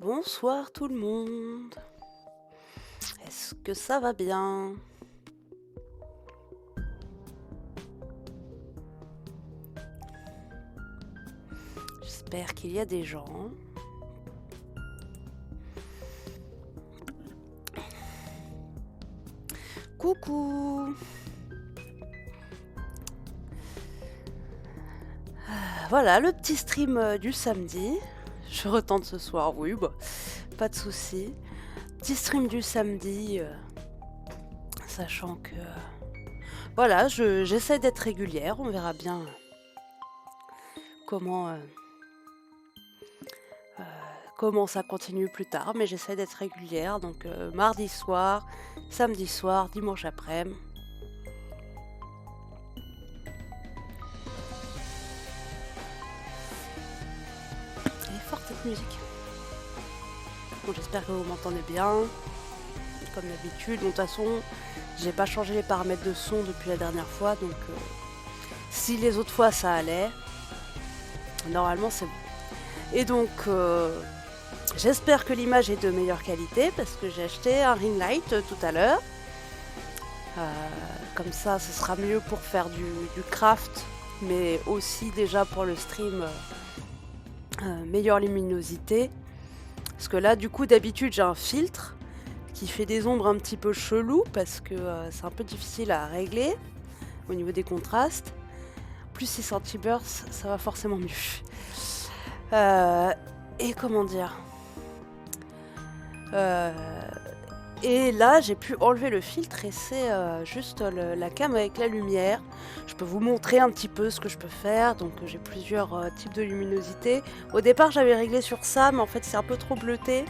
Bonsoir tout le monde. Est-ce que ça va bien? J'espère qu'il y a des gens. Coucou. Voilà le petit stream du samedi. Je retente ce soir, oui, bah, pas de souci. Petit stream du samedi, sachant que voilà, j'essaie d'être régulière. On verra bien comment comment ça continue plus tard, mais j'essaie d'être régulière. Donc mardi soir, samedi soir, dimanche après-midi. Elle est forte cette musique. Bon, j'espère que vous m'entendez bien. Comme d'habitude, de toute façon, j'ai pas changé les paramètres de son depuis la dernière fois, donc si les autres fois ça allait, normalement c'est bon. Et donc, j'espère que l'image est de meilleure qualité parce que j'ai acheté un ring light tout à l'heure. Comme ça, ce sera mieux pour faire du craft, mais aussi déjà pour le stream, meilleure luminosité. Parce que là, du coup, d'habitude, j'ai un filtre qui fait des ombres un petit peu chelou parce que c'est un peu difficile à régler au niveau des contrastes. Plus 6 centibursts, ça va forcément mieux. Et comment dire, et là j'ai pu enlever le filtre et c'est juste la cam avec la lumière. Je peux vous montrer un petit peu ce que je peux faire. Donc j'ai plusieurs types de luminosité. Au départ j'avais réglé sur ça, mais en fait c'est un peu trop bleuté.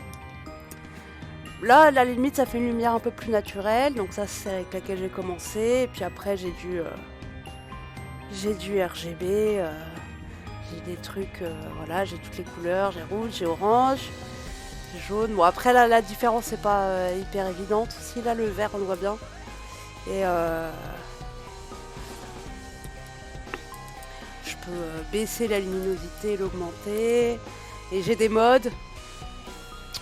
Là, à la limite, ça fait une lumière un peu plus naturelle. Donc ça, c'est avec laquelle j'ai commencé. Et puis après, j'ai du RGB. J'ai des trucs, voilà, j'ai toutes les couleurs. J'ai rouge, j'ai orange, j'ai jaune. Bon, après, là, la différence n'est pas hyper évidente. Si, là, le vert, on le voit bien. Et je peux baisser la luminosité, l'augmenter. Et j'ai des modes.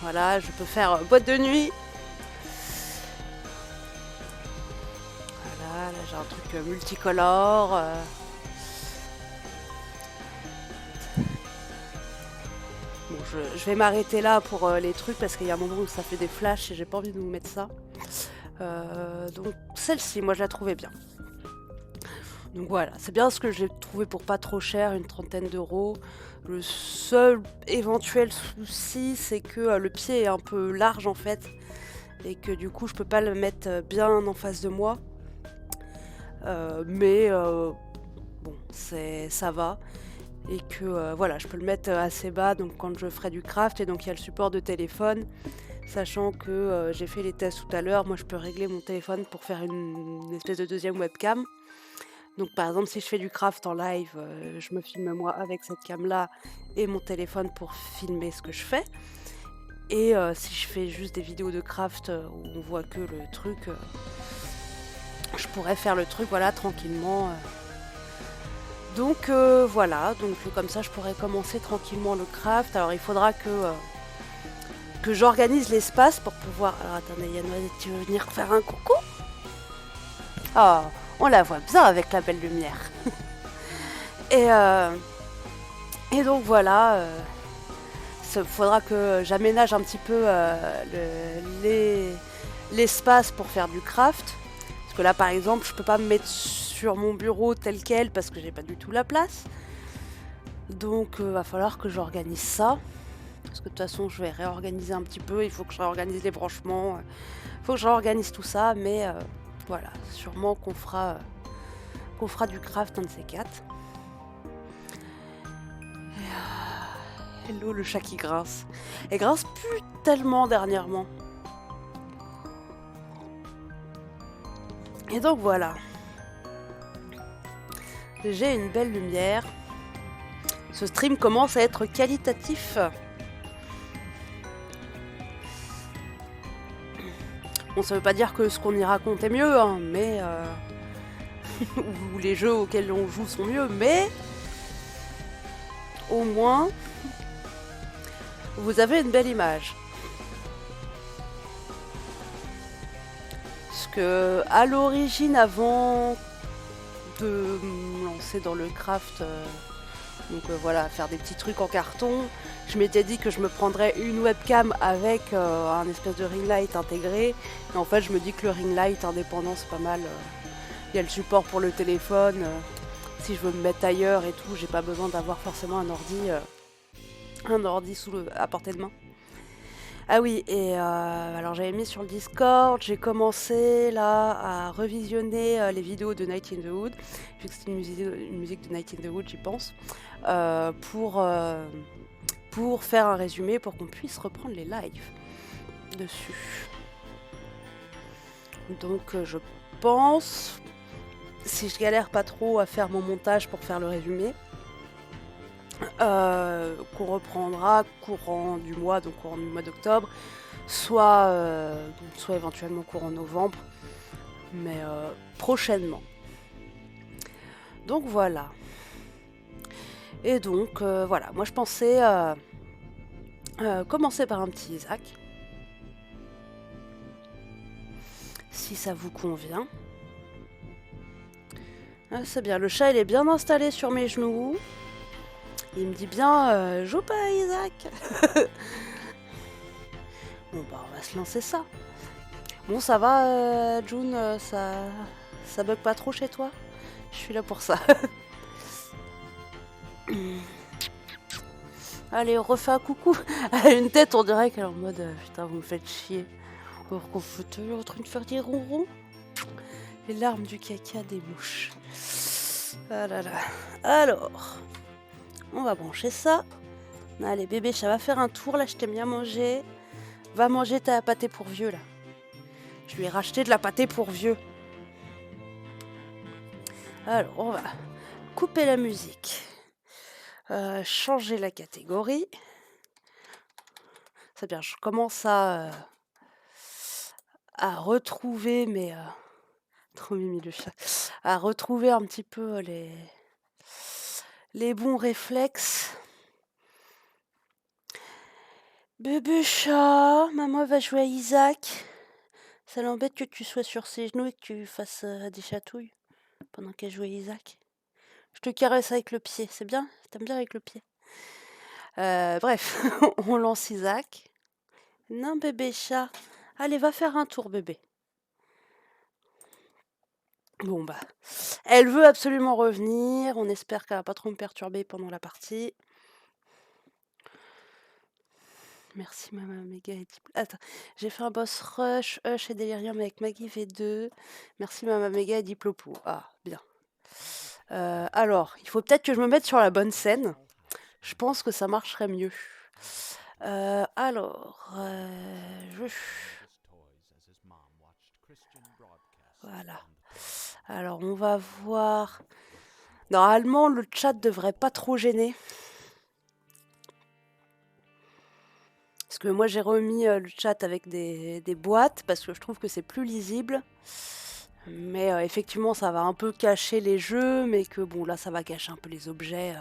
Voilà, je peux faire boîte de nuit. Voilà, là j'ai un truc multicolore. Bon, je vais m'arrêter là pour les trucs parce qu'il y a un moment où ça fait des flashs et j'ai pas envie de vous mettre ça. Donc celle-ci, moi je la trouvais bien. Donc voilà, c'est bien ce que j'ai trouvé pour pas trop cher, une 30aine d'euros. Le seul éventuel souci, c'est que le pied est un peu large en fait. Et que du coup, je peux pas le mettre bien en face de moi. Mais bon, ça va. Et que voilà, je peux le mettre assez bas donc quand je ferai du craft. Et donc il y a le support de téléphone. Sachant que j'ai fait les tests tout à l'heure, moi je peux régler mon téléphone pour faire une espèce de deuxième webcam. Donc par exemple si je fais du craft en live, je me filme moi avec cette cam là et mon téléphone pour filmer ce que je fais. Et si je fais juste des vidéos de craft où on voit que le truc, je pourrais faire le truc voilà tranquillement. Donc voilà, donc comme ça je pourrais commencer tranquillement le craft. Alors il faudra que j'organise l'espace pour pouvoir... Alors attendez, Yann, tu veux venir faire un coucou? Oh, on la voit bien avec la belle lumière. Et donc voilà, faudra que j'aménage un petit peu l'espace pour faire du craft. Parce que là par exemple, je peux pas me mettre sur mon bureau tel quel parce que j'ai pas du tout la place. Donc va falloir que j'organise ça. Parce que de toute façon, je vais réorganiser un petit peu. Il faut que je réorganise les branchements. Il faut que je réorganise tout ça. Mais voilà, sûrement qu'on fera du craft, un de ces quatre. Hello, le chat qui grince. Elle grince plus tellement dernièrement. Et donc voilà. J'ai une belle lumière. Ce stream commence à être qualitatif. Bon, ça veut pas dire que ce qu'on y raconte est mieux, hein, mais... ou les jeux auxquels on joue sont mieux, mais... Au moins... vous avez une belle image. Parce que à l'origine, avant de me lancer dans le craft, voilà, faire des petits trucs en carton, je m'étais dit que je me prendrais une webcam avec un espèce de ring light intégré. Et en fait, je me dis que le ring light indépendant, c'est pas mal. Il y a le support pour le téléphone. Si je veux me mettre ailleurs et tout, j'ai pas besoin d'avoir forcément un ordi à portée de main. Ah oui, et alors j'avais mis sur le Discord, j'ai commencé là à revisionner les vidéos de Night in the Wood, vu que c'est une musique de Night in the Wood, j'y pense, euh, pour, euh, pour faire un résumé pour qu'on puisse reprendre les lives dessus. Donc je pense, si je galère pas trop à faire mon montage pour faire le résumé, qu'on reprendra courant du mois, donc courant du mois d'octobre, soit éventuellement courant novembre, mais prochainement. Donc voilà. Et donc voilà, moi je pensais commencer par un petit Isaac, si ça vous convient. Ah, c'est bien, le chat il est bien installé sur mes genoux. Il me dit bien, joue pas Isaac. Bon bah on va se lancer ça. Bon ça va June, ça bug pas trop chez toi? Je suis là pour ça. Allez, on refait un coucou. Elle a une tête, on dirait qu'elle est en mode putain, vous me faites chier. Alors qu'on est en train de faire des ronrons. Les larmes du caca des mouches. Ah là là. Alors, on va brancher ça. Allez, bébé, ça va faire un tour là, je t'aime bien manger. Va manger ta pâté pour vieux là. Je lui ai racheté de la pâté pour vieux. Alors, on va couper la musique. Changer la catégorie. C'est bien, je commence à retrouver mes... trop mimi le chat. À retrouver un petit peu les bons réflexes. Bébé chat, maman va jouer à Isaac. Ça l'embête que tu sois sur ses genoux et que tu fasses des chatouilles pendant qu'elle joue à Isaac. Je te caresse avec le pied, c'est bien? T'aimes bien avec le pied? Bref, on lance Isaac. Non bébé chat. Allez, va faire un tour bébé. Bon bah, elle veut absolument revenir. On espère qu'elle va pas trop me perturber pendant la partie. Merci Mama Méga et Diplo. Attends, j'ai fait un boss rush, Hush et Delirium avec Maggie V2. Merci Mama Méga et Diplopo. Ah, bien. Alors, il faut peut-être que je me mette sur la bonne scène. Je pense que ça marcherait mieux. Voilà. Alors, on va voir. Normalement, le chat devrait pas trop gêner. Parce que moi, j'ai remis le chat avec des boîtes parce que je trouve que c'est plus lisible. Mais effectivement, ça va un peu cacher les jeux, mais que bon, là, ça va cacher un peu les objets.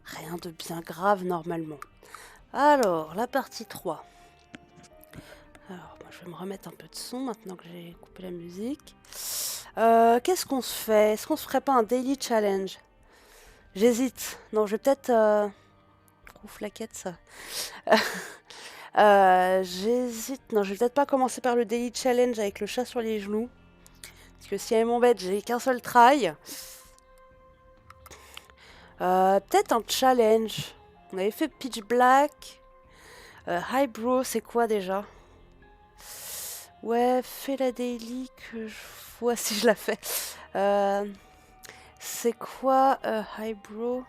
Rien de bien grave normalement. Alors, la partie 3. Alors, moi, je vais me remettre un peu de son maintenant que j'ai coupé la musique. Qu'est-ce qu'on se fait? Est-ce qu'on se ferait pas un daily challenge? J'hésite. Non, je vais peut-être... Trop flaquette, ça. J'hésite. Non, je vais peut-être pas commencer par le daily challenge avec le chat sur les genoux. Parce que si elle m'embête, j'ai qu'un seul try. Peut-être un challenge. On avait fait Pitch Black. Highbrow, c'est quoi déjà? Ouais, fais la daily que je vois si je la fais. C'est quoi Highbrow?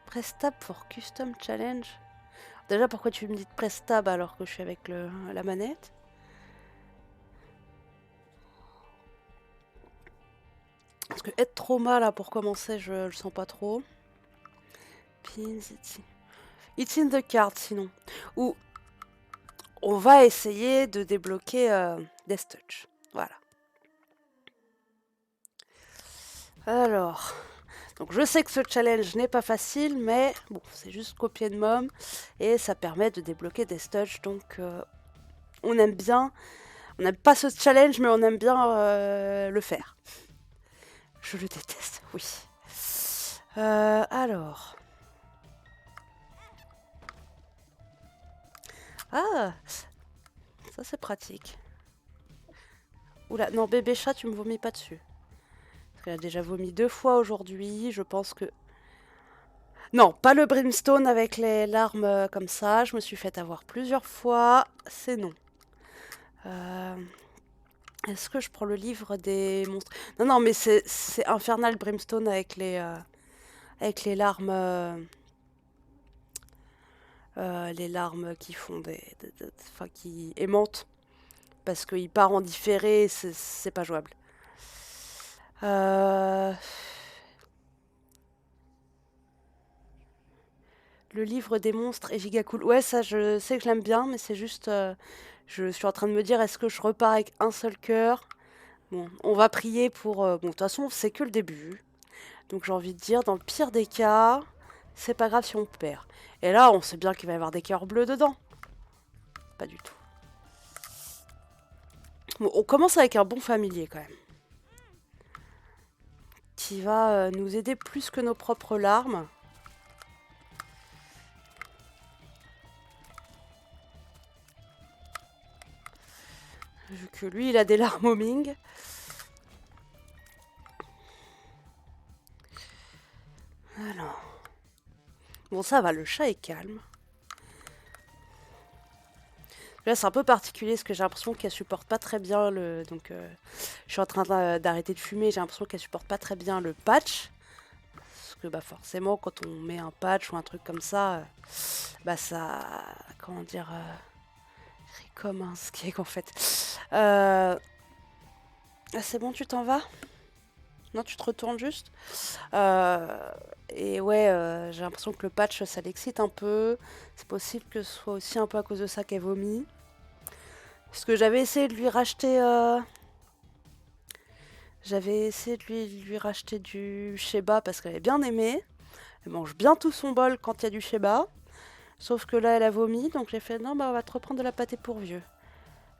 Press tab for custom challenge. Déjà, pourquoi tu me dis de press tab alors que je suis avec la manette? Parce que être trauma là pour commencer, je le sens pas trop. Pins, it's in the card sinon. Ou on va essayer de débloquer Death Touch. Voilà. Alors, Donc je sais que ce challenge n'est pas facile, mais bon, c'est juste copier de mom et ça permet de débloquer des studs. Donc on aime bien, on n'aime pas ce challenge, mais on aime bien le faire. Je le déteste, oui. Alors. Ah, ça c'est pratique. Oula, non, bébé chat, tu me vomis pas dessus. Parce qu'elle a déjà vomi 2 fois aujourd'hui, je pense que... Non, pas le brimstone avec les larmes comme ça, je me suis fait avoir plusieurs fois, c'est non. Euh, Est-ce que je prends le livre des monstres? Non, non, mais c'est infernal brimstone avec les larmes qui font enfin, qui aimantent. Parce qu'il part en différé, c'est pas jouable. Euh, Le livre des monstres est giga cool. Ouais, ça, je sais que je l'aime bien, mais c'est juste. Je suis en train de me dire, est-ce que je repars avec un seul cœur? Bon, on va prier pour. Bon, de toute façon, c'est que le début. Donc j'ai envie de dire, dans le pire des cas, c'est pas grave si on perd. Et là, on sait bien qu'il va y avoir des cœurs bleus dedans. Pas du tout. Bon, on commence avec un bon familier quand même. Qui va nous aider plus que nos propres larmes. Vu que lui, il a des larmes au Ming. Alors. Bon, ça va, le chat est calme. Là, c'est un peu particulier parce que j'ai l'impression qu'elle supporte pas très bien le. Donc, je suis en train d'arrêter de fumer. J'ai l'impression qu'elle supporte pas très bien le patch. Parce que, bah, forcément, quand on met un patch ou un truc comme ça, bah, ça. Comment dire. Comme un skeg en fait. Ah, c'est bon, tu t'en vas? Non, tu te retournes juste. Et ouais, j'ai l'impression que le patch, ça l'excite un peu. C'est possible que ce soit aussi un peu à cause de ça qu'elle vomit. Parce que j'avais essayé de lui racheter... J'avais essayé de lui racheter du Sheba parce qu'elle avait bien aimé. Elle mange bien tout son bol quand il y a du Sheba. Sauf que là, elle a vomi, donc j'ai fait non, bah on va te reprendre de la pâté pour vieux.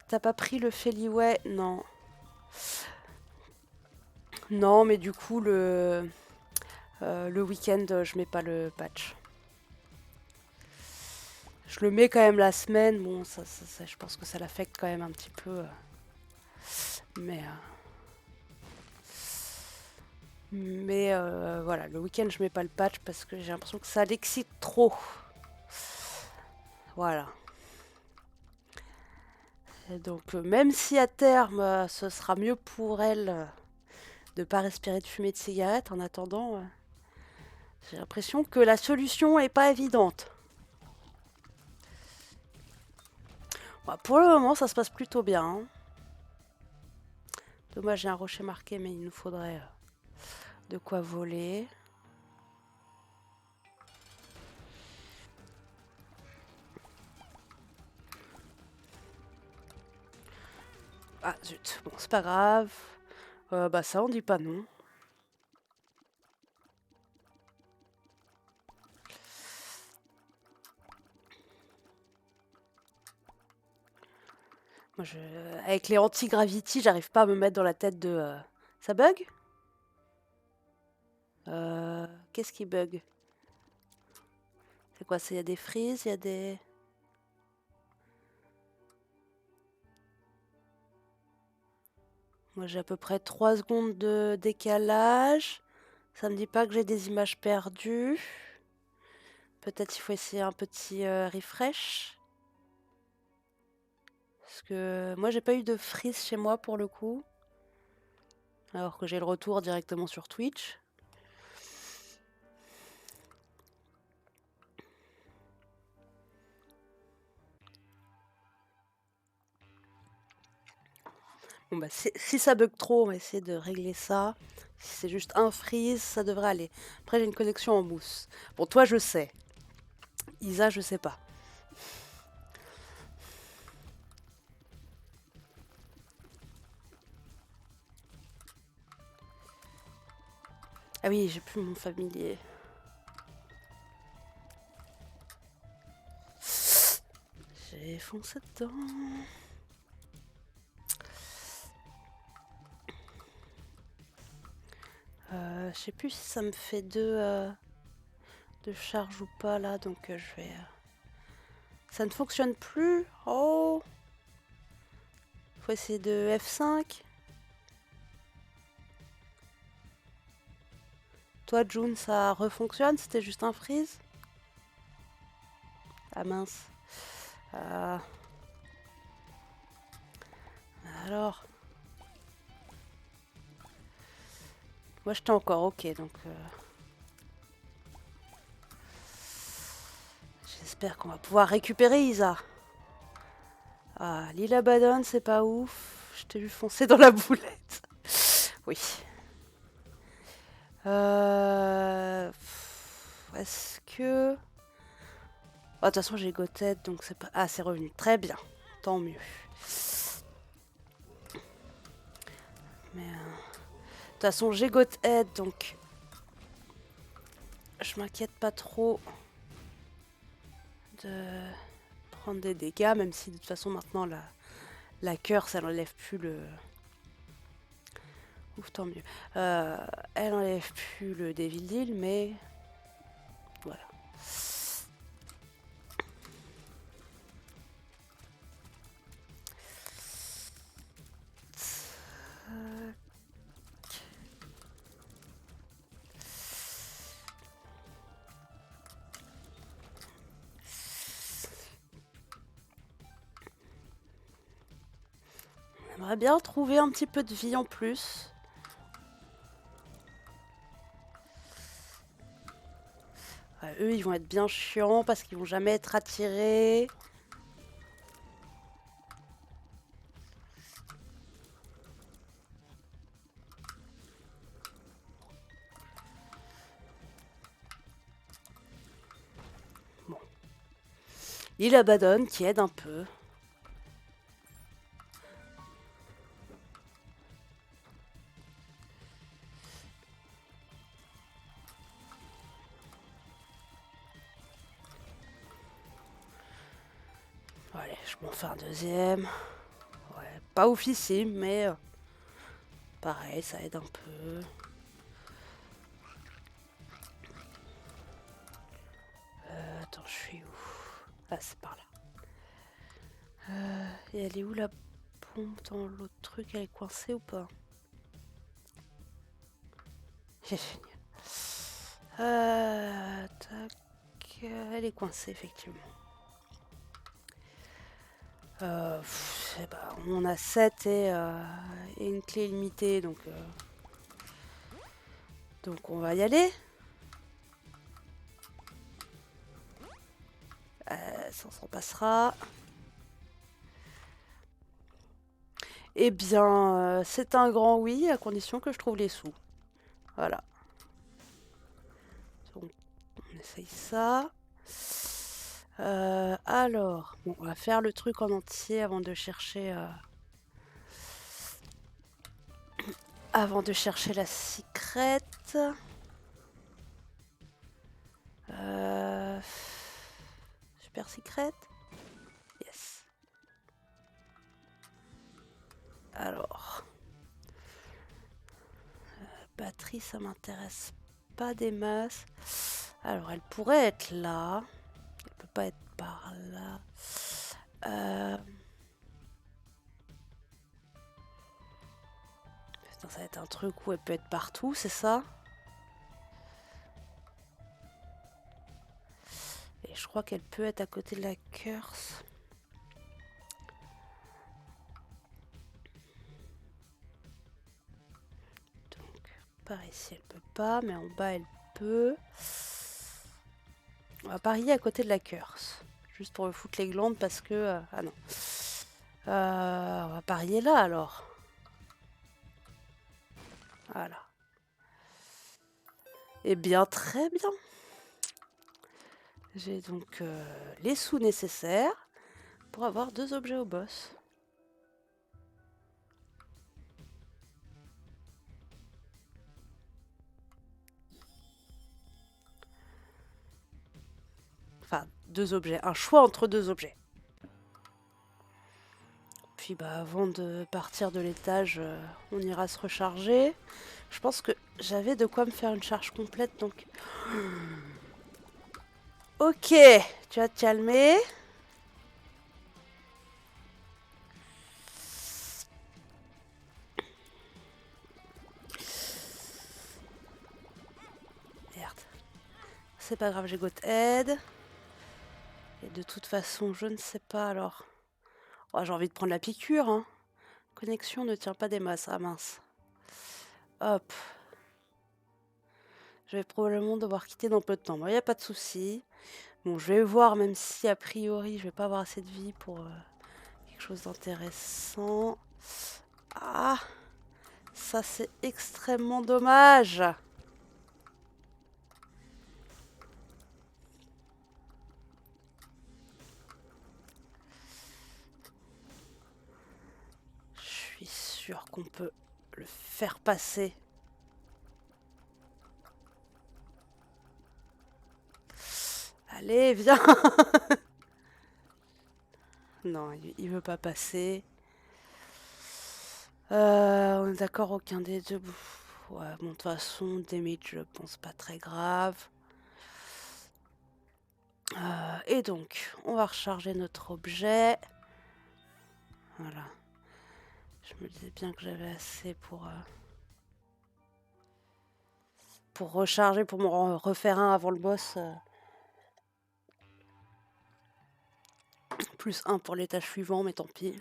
T'as pas pris le Feliway? Non. Non, mais du coup, le week-end, je mets pas le patch. Je le mets quand même la semaine. Bon, je pense que ça l'affecte quand même un petit peu. Mais, voilà, le week-end, je mets pas le patch parce que j'ai l'impression que ça l'excite trop. Voilà. Et donc, même si à terme, ce sera mieux pour elle de pas respirer de fumée de cigarette, en attendant, j'ai l'impression que la solution est pas évidente. Bah, pour le moment, ça se passe plutôt bien, hein. Dommage, j'ai un rocher marqué, mais il nous faudrait de quoi voler. Ah zut, bon, c'est pas grave. Bah ça, on dit pas non. Moi, avec les anti-gravity, j'arrive pas à me mettre dans la tête de... Ça bug? Qu'est-ce qui bug? C'est quoi? Il y a des freezes, il y a des... Moi, j'ai à peu près 3 secondes de décalage. Ça me dit pas que j'ai des images perdues. Peut-être il faut essayer un petit refresh. Parce que moi, j'ai pas eu de freeze chez moi pour le coup. Alors que j'ai le retour directement sur Twitch. Bon bah si ça bug trop, on va essayer de régler ça. Si c'est juste un freeze, ça devrait aller. Après j'ai une connexion en mousse. Bon toi je sais. Isa je sais pas. Ah oui, j'ai plus mon familier. J'ai foncé dedans. Je sais plus si ça me fait de charge ou pas là, donc je vais... Ça ne fonctionne plus. Oh, faut essayer de F5. Toi, June, ça refonctionne? C'était juste un freeze? Ah mince. Alors, moi j'étais encore ok, donc j'espère qu'on va pouvoir récupérer Isa. Ah, l'île Abaddon, c'est pas ouf. Je t'ai vu foncer dans la boulette. Oui. Est-ce que... Oh, de toute façon, j'ai Gotet, donc c'est pas... Ah, c'est revenu. Très bien. Tant mieux. Mais... De toute façon, j'ai Gotet, donc... Je m'inquiète pas trop de prendre des dégâts, même si de toute façon, maintenant, la curse, elle enlève plus le... Ouf, tant mieux. Elle enlève plus le Devil Deal, mais... Voilà. J'aimerais bien trouver un petit peu de vie en plus. Eux, ils vont être bien chiants parce qu'ils vont jamais être attirés. Bon. Il abandonne, qui aide un peu. Allez, je m'en fais un deuxième. Ouais, pas oufissime, mais pareil, ça aide un peu. Attends, je suis où? Ah, c'est par là. Et elle est où la pompe dans l'autre truc? Elle est coincée ou pas? Génial. Tac. Elle est coincée, effectivement. On a 7 et une clé limitée, donc on va y aller. Ça s'en passera. Eh bien, c'est un grand oui, à condition que je trouve les sous. Voilà. Donc, on essaye ça. Alors, bon, on va faire le truc en entier avant de chercher... Avant de chercher la secrète. Super secrète. Yes. Alors. Batterie, ça m'intéresse pas des masses. Alors, elle pourrait être là. Elle peut pas être par là. Putain, ça va être un truc où elle peut être partout, c'est ça? Et je crois qu'elle peut être à côté de la curse. Donc, par ici, elle peut pas, mais en bas, elle peut. On va parier à côté de la curse. Juste pour me foutre les glandes parce que... ah non. On va parier là, alors. Voilà. Eh bien, très bien. J'ai donc les sous nécessaires pour avoir 2 objets au boss. Enfin, deux objets. Un choix entre deux objets. Puis bah avant de partir de l'étage, on ira se recharger. Je pense que j'avais de quoi me faire une charge complète, donc... Ok, tu vas te calmer. Merde. C'est pas grave, j'ai got aide. Et de toute façon, je ne sais pas alors. Oh, j'ai envie de prendre la piqûre, hein. Connexion ne tient pas des masses. Ah mince. Hop. Je vais probablement devoir quitter dans peu de temps. Bon, il n'y a pas de souci. Bon, je vais voir, même si a priori, je vais pas avoir assez de vie pour quelque chose d'intéressant. Ah, ça c'est extrêmement dommage. Je suis sûre qu'on peut le faire passer. Allez, viens. Non, il veut pas passer. On est d'accord, aucun des deux. Ouais, bon, de toute façon, damage, je pense pas très grave. Et donc, on va recharger notre objet. Voilà. Je me disais bien que j'avais assez pour recharger, pour m'en refaire un avant le boss. Plus un pour l'étage suivant, mais tant pis.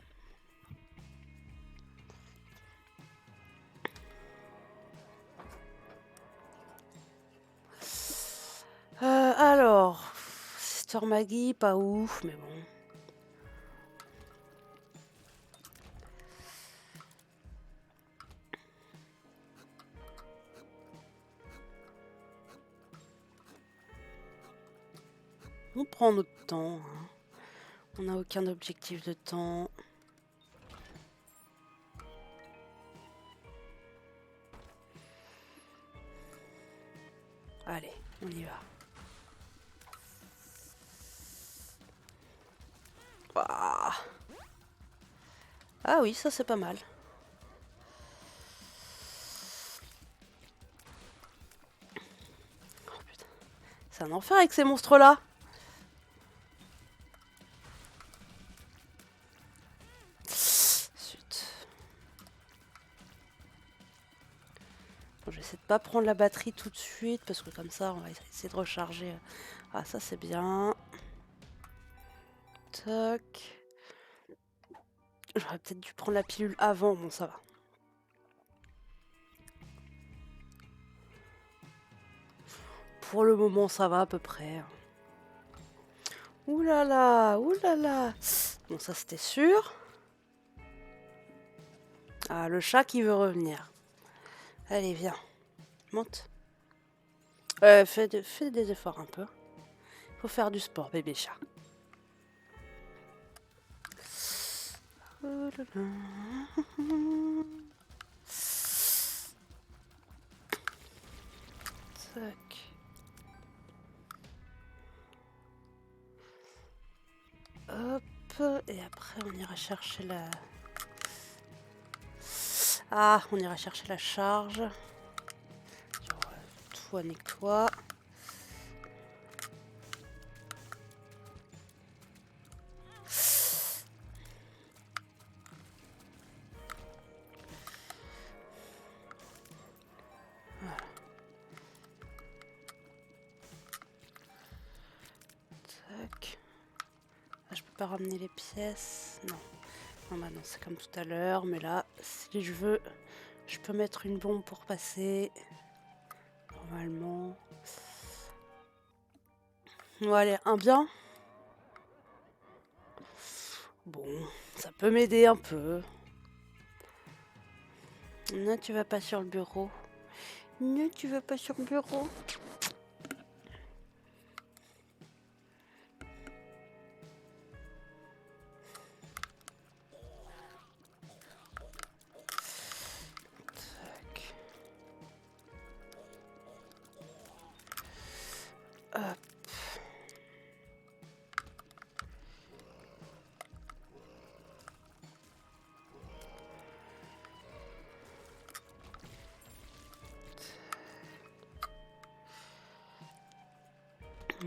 Alors, Sister Maggie, pas ouf, mais bon. On prend notre temps. Hein. On n'a aucun objectif de temps. Allez, on y va. Ah, ah oui, ça c'est pas mal. Oh putain. C'est un enfer avec ces monstres-là. Zut. Bon, je vais essayer de pas prendre la batterie tout de suite parce que comme ça on va essayer de recharger. Ah ça c'est bien. Toc. J'aurais peut-être dû prendre la pilule avant, bon ça va. Pour le moment ça va à peu près. Ouh là là, ouh là là. Bon ça c'était sûr. Ah le chat qui veut revenir. Allez viens, monte. Fais des efforts un peu. Faut faire du sport bébé chat. Oh là là. Tac. Hop, et après on ira chercher la... Ah, on ira chercher la charge. Toi, nique-toi. Voilà. Tac. Ah, je peux pas ramener les pièces. Non. Non, bah non, c'est comme tout à l'heure. Mais là, si je veux, je peux mettre une bombe pour passer. Normalement. Bon, allez, un bien. Bon, ça peut m'aider un peu. Non, tu vas pas sur le bureau. Non, tu vas pas sur le bureau. Tac. Hop.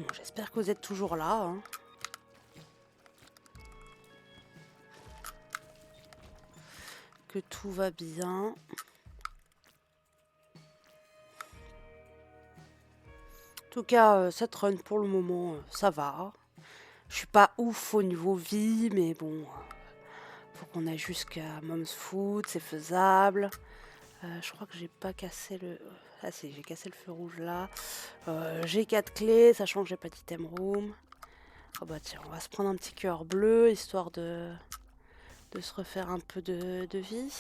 Bon, j'espère que vous êtes toujours là, hein. Que tout va bien. En tout cas, cette run pour le moment, ça va. Je suis pas ouf au niveau vie, mais bon, faut qu'on aille jusqu'à Mom's Food, c'est faisable. Je crois que j'ai pas cassé le... Ah si, j'ai cassé le feu rouge là. J'ai 4 clés, sachant que j'ai pas d'item room. Oh bah tiens, on va se prendre un petit cœur bleu, histoire de se refaire un peu de vie.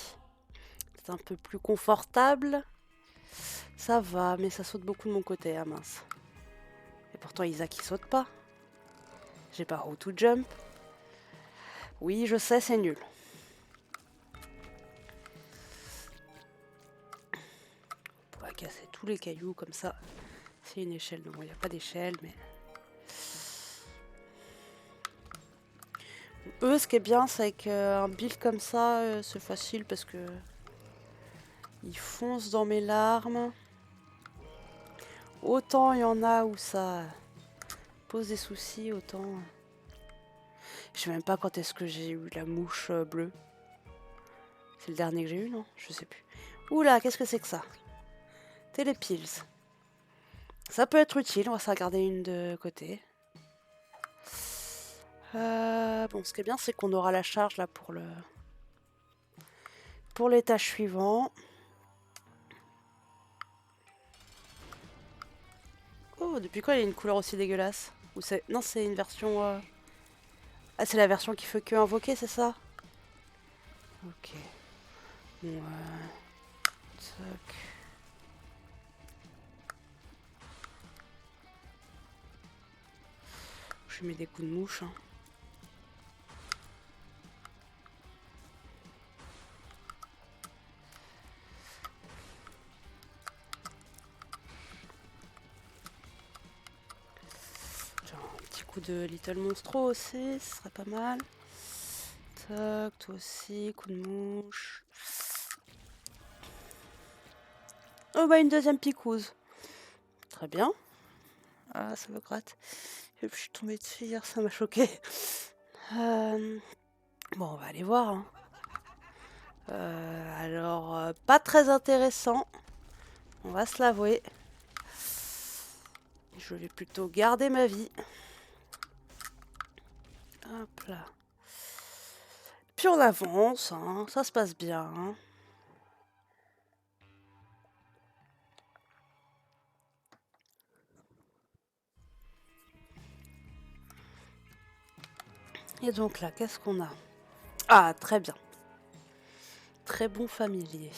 C'est un peu plus confortable. Ça va, mais ça saute beaucoup de mon côté, ah mince. Et pourtant Isaac il saute pas. J'ai pas how to jump. Oui, je sais, c'est nul. On pourra casser tous les cailloux comme ça. C'est une échelle, non, il n'y a pas d'échelle, mais... Eux, ce qui est bien, c'est qu'un build comme ça, c'est facile parce que... Ils foncent dans mes larmes. Autant il y en a où ça pose des soucis, autant... Je sais même pas quand est-ce que j'ai eu la mouche bleue. C'est le dernier que j'ai eu, non? Je sais plus. Oula, qu'est-ce que c'est que ça? Télépills. Ça peut être utile, on va s'en garder une de côté. Bon, ce qui est bien, c'est qu'on aura la charge là pour les tâches suivantes. Oh, depuis quand il y a une couleur aussi dégueulasse? Ou c'est... Non, c'est une version... Ah, c'est la version qui fait que invoquer, c'est ça? Ok. Bon, tac. Je mets des coups de mouche, hein. Coup de Little Monstro aussi, ce serait pas mal. Tac, toi aussi, coup de mouche. Oh bah une deuxième picouse. Très bien. Ah, ça me gratte. Et puis je suis tombée dessus hier, ça m'a choqué. Bon, on va aller voir, hein. Alors, pas très intéressant. On va se l'avouer. Je vais plutôt garder ma vie. Hop là. Puis on avance, hein. Ça se passe bien, hein. Et donc là, qu'est-ce qu'on a? Ah, très bien. Très bon familier.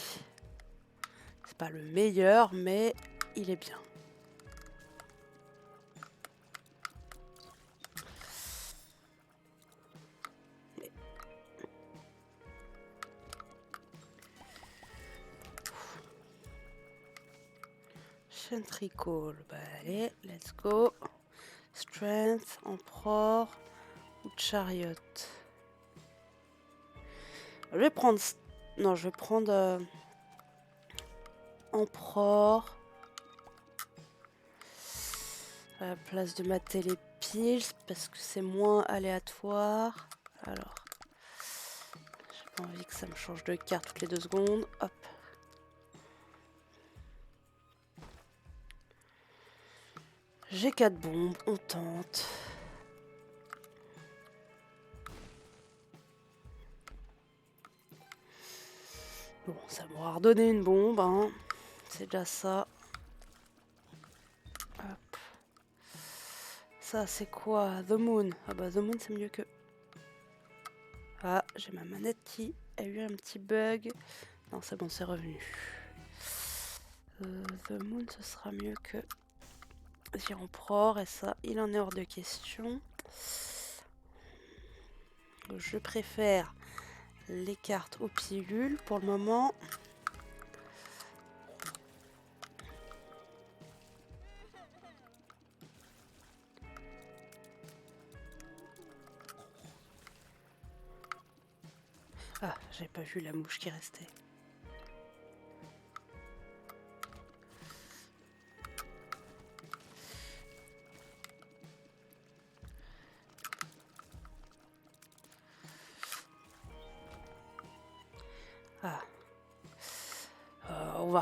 C'est pas le meilleur, mais il est bien. Sentry Call, bah allez, let's go. Strength, Emperor ou Chariot. Je vais prendre... Non, je vais prendre... Emperor. À la place de ma télépills, parce que c'est moins aléatoire. Alors... J'ai pas envie que ça me change de carte toutes les 2 secondes. Hop. J'ai 4 bombes, on tente. Bon, ça m'aura redonné une bombe, hein. C'est déjà ça. Hop. Ça, c'est quoi? The Moon. Ah bah, The Moon, c'est mieux que... Ah, j'ai ma manette qui a eu un petit bug. Non, c'est bon, c'est revenu. The Moon, ce sera mieux que... Emperor, et ça, il en est hors de question. Je préfère les cartes aux pilules pour le moment. Ah, j'ai pas vu la mouche qui restait.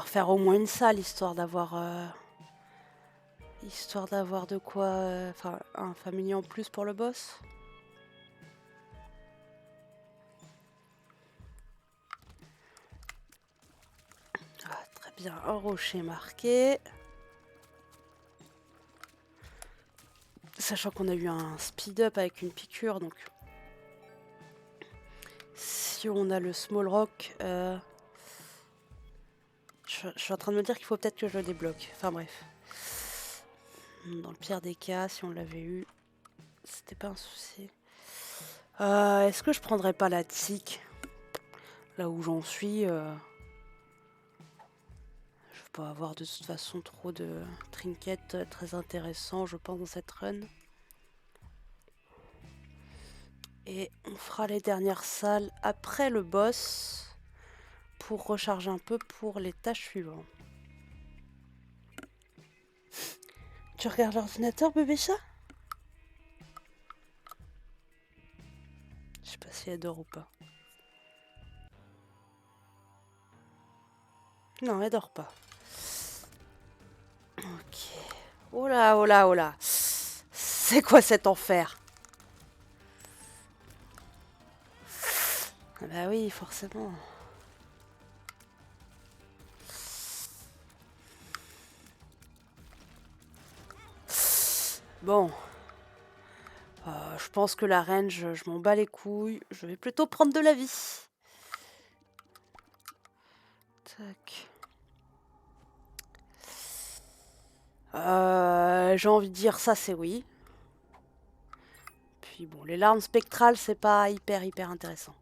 va refaire au moins une salle, histoire d'avoir de quoi... Enfin, un familier en plus pour le boss. Ah, très bien, un rocher marqué. Sachant qu'on a eu un speed-up avec une piqûre, donc... Si on a le small rock... Je suis en train de me dire qu'il faut peut-être que je le débloque. Enfin bref. Dans le pire des cas, si on l'avait eu, c'était pas un souci. Est-ce que je prendrais pas la tic? Là où j'en suis, je vais pas avoir de toute façon trop de trinkets très intéressants, je pense, dans cette run. Et on fera les dernières salles après le boss pour recharger un peu pour les tâches suivantes. Tu regardes l'ordinateur, bébé chat? Je sais pas si elle dort ou pas. Non, elle dort pas. Ok. Oh là, oh là, oh là. C'est quoi cet enfer? Ah bah oui, forcément. Bon. Je pense que la range, je m'en bats les couilles. Je vais plutôt prendre de la vie. Tac. J'ai envie de dire ça, c'est oui. Puis bon, les larmes spectrales, c'est pas hyper intéressant.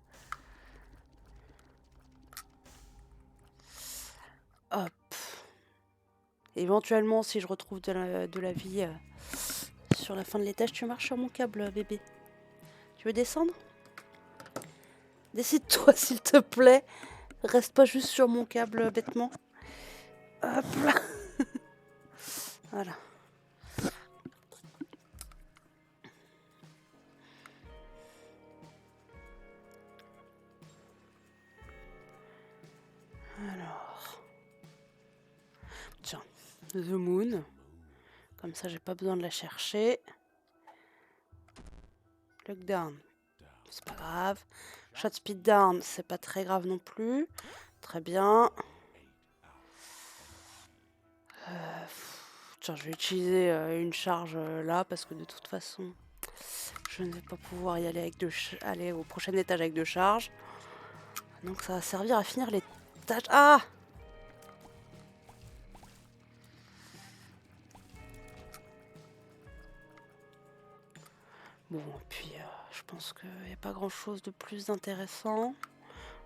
Hop. Éventuellement, si je retrouve de la vie sur la fin de l'étage, tu marches sur mon câble, bébé. Tu veux descendre? Décide-toi, s'il te plaît. Reste pas juste sur mon câble bêtement. Hop là. Voilà. Alors. Tiens. The Moon. Comme ça, j'ai pas besoin de la chercher. Lockdown. C'est pas grave. Shot speed down, c'est pas très grave non plus. Très bien. Tiens, je vais utiliser une charge là parce que de toute façon, je ne vais pas pouvoir y aller avec aller au prochain étage avec 2 charges. Donc ça va servir à finir les tâches. Ah! Bon, et puis je pense qu'il n'y a pas grand chose de plus d'intéressant.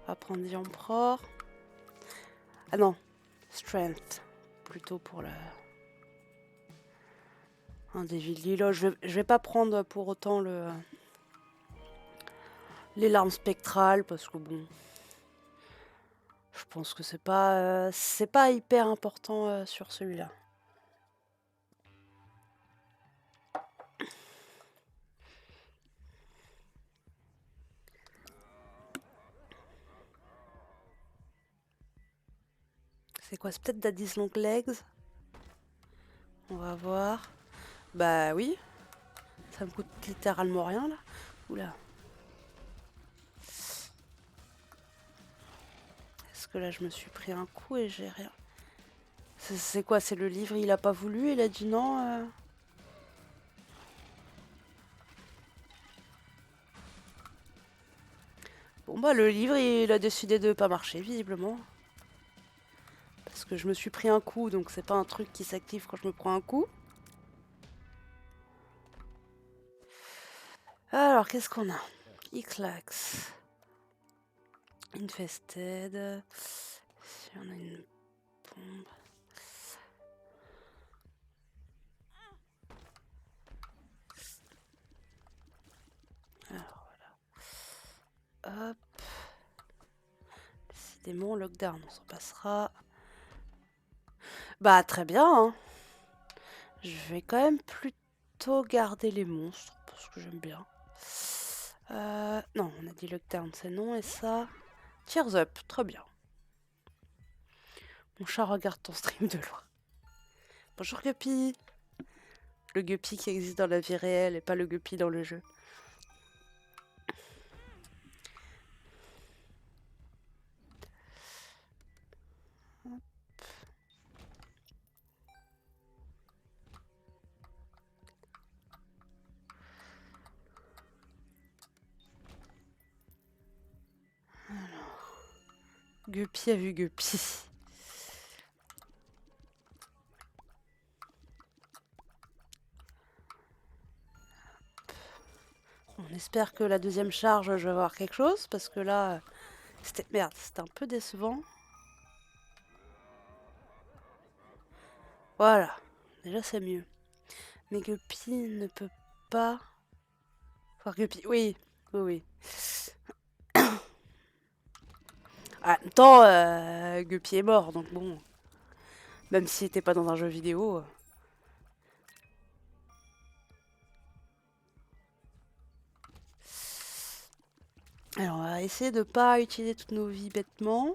On va prendre The Emperor. Ah non, Strength. Plutôt pour la... Un Devil Lilo. Je vais pas prendre pour autant les larmes spectrales parce que bon... Je pense que c'est pas hyper important sur celui-là. C'est quoi? C'est peut-être Daddy's Long Legs? On va voir. Bah oui. Ça me coûte littéralement rien là. Oula. Est-ce que là je me suis pris un coup et j'ai rien? C'est quoi? C'est le livre, il a pas voulu, il a dit non Bon bah le livre il a décidé de pas marcher visiblement. Parce que je me suis pris un coup, donc c'est pas un truc qui s'active quand je me prends un coup. Alors qu'est-ce qu'on a? Iclax. Infested. Si on a une bombe. Alors voilà. Hop. Décidément, lockdown, on s'en passera. Bah très bien. Hein. Je vais quand même plutôt garder les monstres parce que j'aime bien. Non, on a dit lockdown, c'est non. Et ça, Tears Up, très bien. Mon chat regarde ton stream de loin. Bonjour Guppy. Le Guppy qui existe dans la vie réelle et pas le Guppy dans le jeu. Guppy a vu Guppy. On espère que la deuxième charge, je vais avoir quelque chose, parce que là, c'était... Merde, c'était un peu décevant. Voilà, déjà c'est mieux. Mais Guppy ne peut pas... Enfin, Guppy, oui, oui, oui. En même temps, Guppy est mort, donc bon... Même s'il n'était pas dans un jeu vidéo... Alors, on va essayer de pas utiliser toutes nos vies bêtement.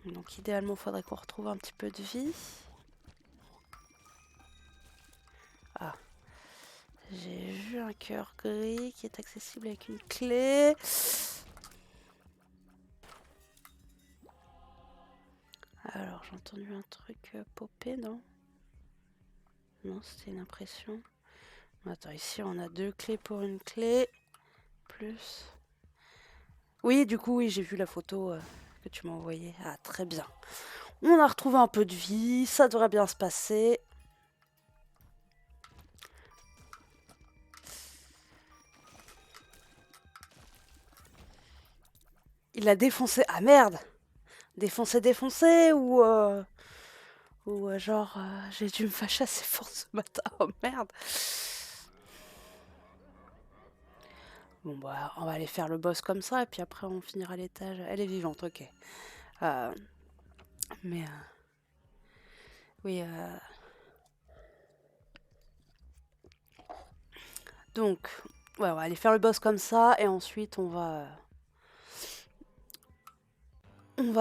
Donc idéalement, il faudrait qu'on retrouve un petit peu de vie. Ah. J'ai vu un cœur gris qui est accessible avec une clé. Alors, j'ai entendu un truc popper, non? Non, c'était une impression. Attends, ici, on a 2 clés pour une clé. Plus... Oui, du coup, oui, j'ai vu la photo que tu m'as envoyée. Ah, très bien. On a retrouvé un peu de vie, ça devrait bien se passer. Il a défoncé... Ah, merde! Défoncé ou genre, j'ai dû me fâcher assez fort ce matin. Oh merde! Bon, bah, on va aller faire le boss comme ça, et puis après, on finira l'étage. Elle est vivante, ok. Mais, oui, donc, ouais, on va aller faire le boss comme ça, et ensuite, on va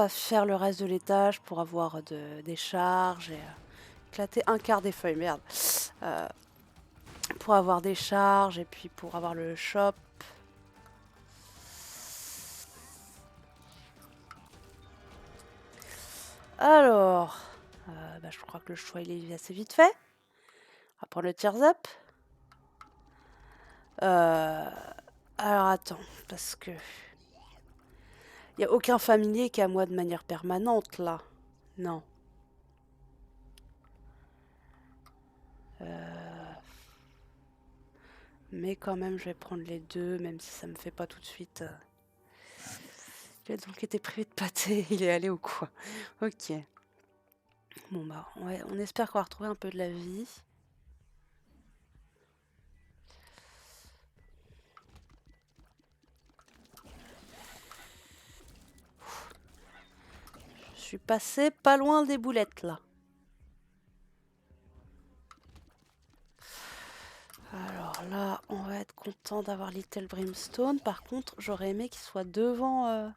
faire le reste de l'étage pour avoir des charges et éclater un quart des feuilles, merde. Pour avoir des charges et puis pour avoir le shop. Alors, bah, je crois que le choix il est assez vite fait. On va prendre le Tears Up. Alors attends, parce que... Il n'y a aucun familier qui est à moi de manière permanente là. Non. Mais quand même, je vais prendre les deux, même si ça me fait pas tout de suite. Il a donc été privé de pâté, il est allé ou quoi? Ok. Bon bah, ouais, on espère qu'on va retrouver un peu de la vie. Je suis passé pas loin des boulettes là. Alors là, on va être content d'avoir Little Brimstone. Par contre, j'aurais aimé qu'il soit devant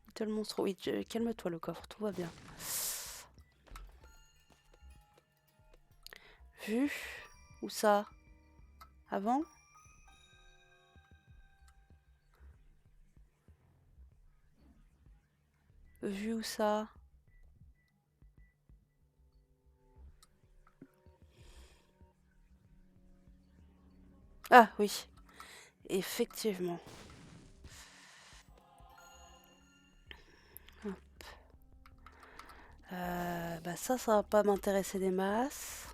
Little Monstro. Oui, calme-toi le coffre, tout va bien. Vu? Où ça? Avant? Vu où ça? Ah oui, effectivement. Hop. Bah ça va pas m'intéresser des masses.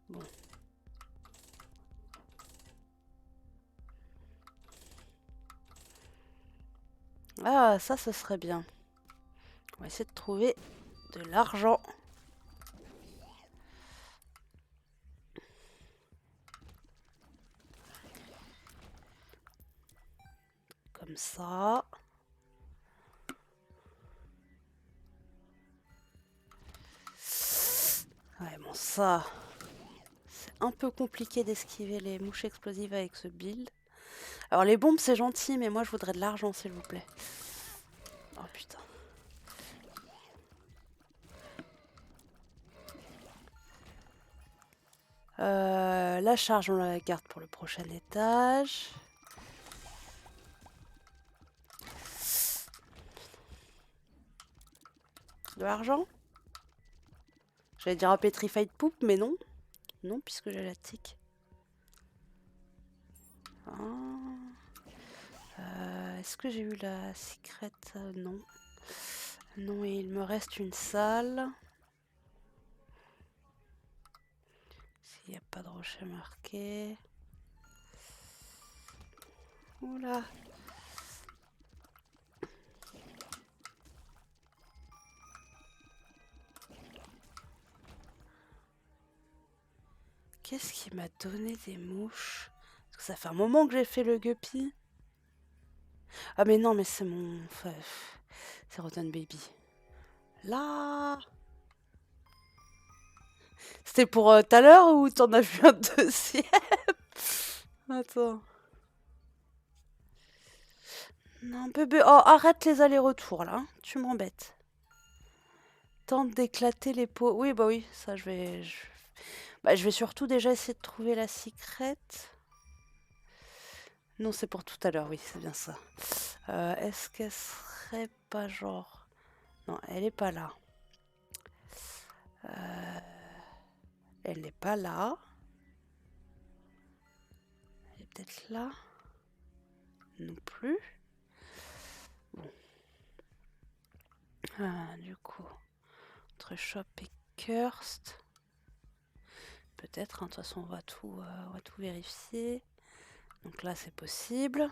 Bon. Ah, ça, ce serait bien. On va essayer de trouver de l'argent. Comme ça. Ouais, bon, ça... C'est un peu compliqué d'esquiver les mouches explosives avec ce build. Alors les bombes c'est gentil, mais moi je voudrais de l'argent s'il vous plaît. Oh putain. La charge on la garde pour le prochain étage. De l'argent? J'allais dire un petrified poop, mais non. Non, puisque j'ai la tic. Ah. Est-ce que j'ai eu la secret? Non. Non, et il me reste une salle. S'il n'y a pas de rocher marqué. Oula. Qu'est-ce qui m'a donné des mouches? Parce que ça fait un moment que j'ai fait le guppy. Ah mais non, mais c'est mon... Enfin, c'est Rotten Baby. Là. C'était pour tout à l'heure ou t'en as vu un deuxième? Attends. Non, bébé. Oh, arrête les allers-retours là. Tu m'embêtes. Tente d'éclater les pots. Oui, bah oui, ça je vais... Bah, je vais surtout déjà essayer de trouver la secrète. Non, c'est pour tout à l'heure, oui, c'est bien ça. Est-ce qu'elle serait pas genre... Non, elle est pas là. Elle n'est pas là. Elle est peut-être là. Non plus. Bon. Du coup, entre shop et Curst. Peut-être, hein, de toute façon, on va tout vérifier. Donc là, c'est possible.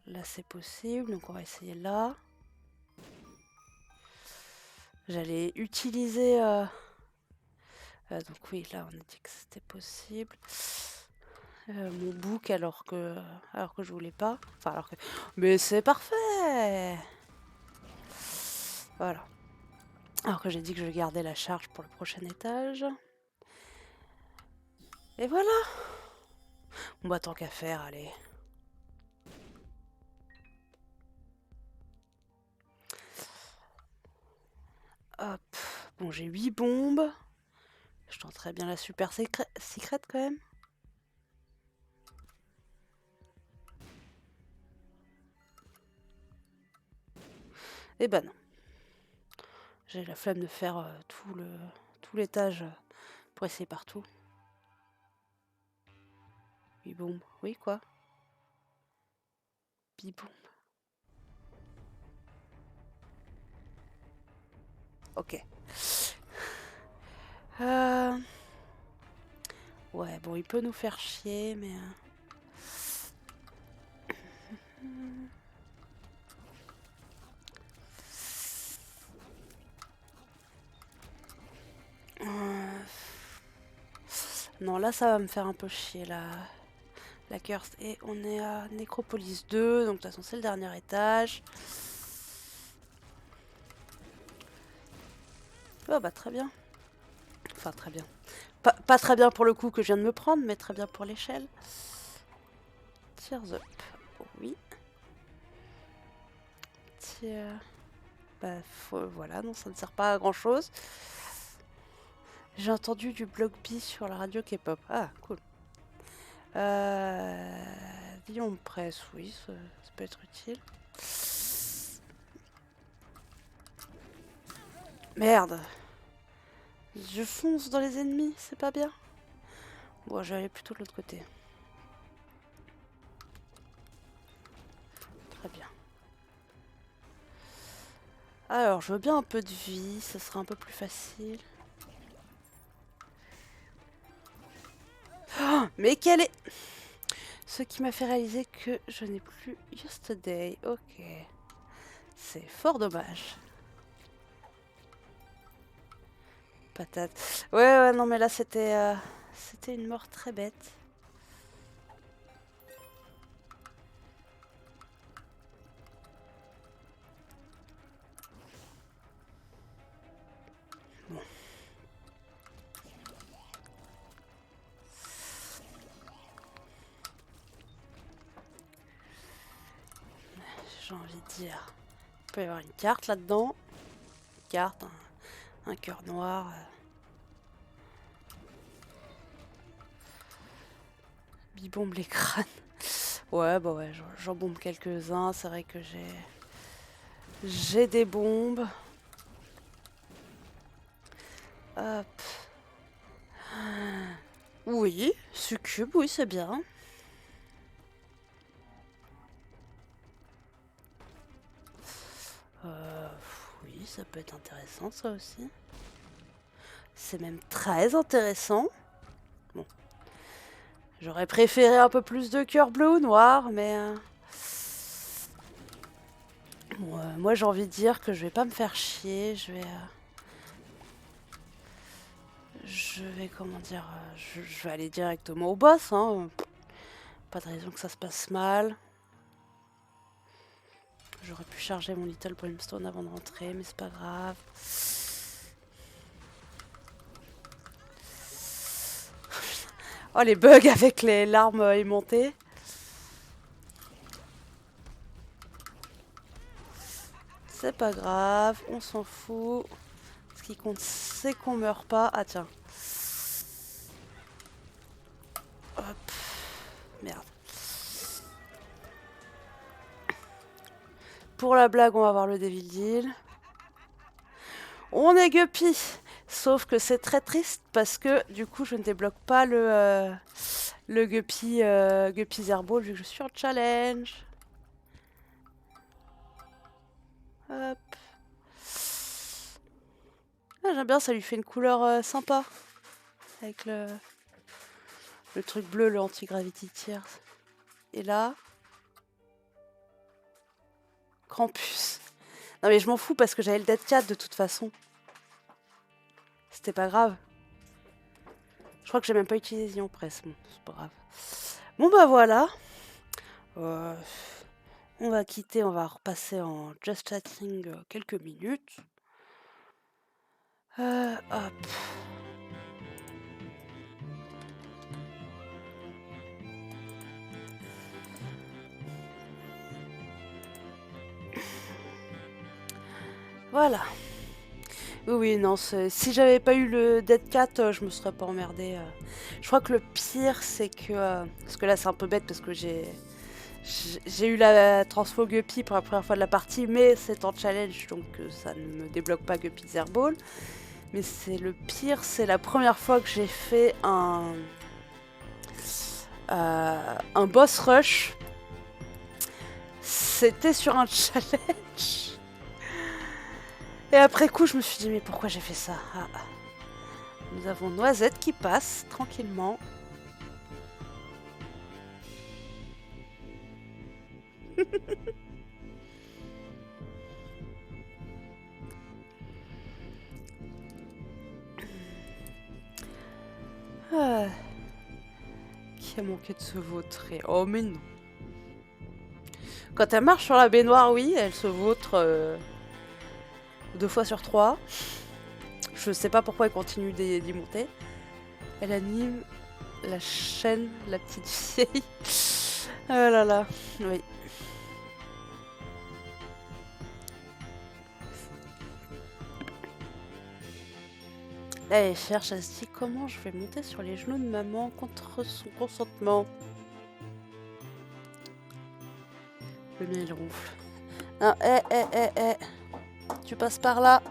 Là, c'est possible. Donc on va essayer là. J'allais utiliser... donc oui, là, on a dit que c'était possible. Mon book alors que je voulais pas. Enfin, alors que... Mais c'est parfait! Voilà. Alors que j'ai dit que je gardais la charge pour le prochain étage. Et voilà! Bon bah tant qu'à faire, allez. Hop. Bon, j'ai 8 bombes. Je tenterai bien la super secret quand même. Eh ben non. J'ai la flemme de faire tout l'étage pour essayer partout. 8 bombes. Oui, quoi? 8 bombes. Ok. Ouais, bon, il peut nous faire chier, mais... Non, là, ça va me faire un peu chier, la Curse. Et on est à Nécropolis 2, donc de toute façon, c'est le dernier étage. Oh, bah, très bien. Enfin, très bien. Pas très bien pour le coup que je viens de me prendre, mais très bien pour l'échelle. Tears up. Oui. Tiens. Bah, voilà, non, ça ne sert pas à grand chose. J'ai entendu du bloc B sur la radio K-pop. Ah, cool. Lyon Presse, oui, ça peut être utile. Merde. Je fonce dans les ennemis, c'est pas bien. Bon, je vais aller plutôt de l'autre côté. Très bien. Alors, je veux bien un peu de vie, ça sera un peu plus facile. Oh, mais quel est... Ce qui m'a fait réaliser que je n'ai plus Yesterday. Ok. C'est fort dommage. Patate. Ouais, non, mais là, c'était une mort très bête. Bon. j'ai envie de dire. Il peut y avoir une carte là-dedans. Une carte, un cœur noir. Bibombe les crânes. Ouais, bah ouais, j'en bombe quelques-uns. C'est vrai que j'ai des bombes. Hop. Oui, succube, oui, c'est bien. Oui, ça peut être intéressant, ça aussi. C'est même très intéressant. Bon. J'aurais préféré un peu plus de cœur bleu ou noir, mais... Bon, moi, j'ai envie de dire que je vais pas me faire chier. Je vais, comment dire... je vais aller directement au boss, hein. Pas de raison que ça se passe mal. J'aurais pu charger mon Little Brimstone avant de rentrer, mais c'est pas grave. Oh, les bugs avec les larmes aimantées. C'est pas grave, on s'en fout. Ce qui compte, c'est qu'on meurt pas. Ah tiens. Hop. Merde. Pour la blague, on va voir le Devil Deal. On est Guppy. Sauf que c'est très triste parce que du coup, je ne débloque pas le Guppy, Guppy Zerball vu que je suis en challenge. Hop. Ah, j'aime bien, ça lui fait une couleur sympa. Avec le truc bleu, le anti-gravity tears. Et là... Krampus. Non mais je m'en fous parce que j'avais le Dead Cat de toute façon. C'était pas grave. Je crois que j'ai même pas utilisé Ion Press. Bon, c'est pas grave. Bon bah voilà. On va quitter, on va repasser en Just Chatting quelques minutes. Hop. Voilà. Oui, non, si j'avais pas eu le Dead Cat, je me serais pas emmerdée. Je crois que le pire, c'est que... parce que là, c'est un peu bête parce que j'ai eu la transfo Guppy pour la première fois de la partie, mais c'est en challenge, donc ça ne me débloque pas Guppy Zerball. Mais c'est le pire, c'est la première fois que j'ai fait un boss rush. C'était sur un challenge. Et après coup, je me suis dit, mais pourquoi j'ai fait ça? Nous avons Noisette qui passe tranquillement. Qui a manqué de se vautrer? Oh mais non. Quand elle marche sur la baignoire, oui, elle se vautre 2 fois sur 3. Je sais pas pourquoi elle continue d'y monter. Elle anime la chaîne, la petite vieille. Oh là là, oui. Elle cherche, elle se dit comment je vais monter sur les genoux de maman contre son consentement. Le mien il ronfle. Non, tu passes par là.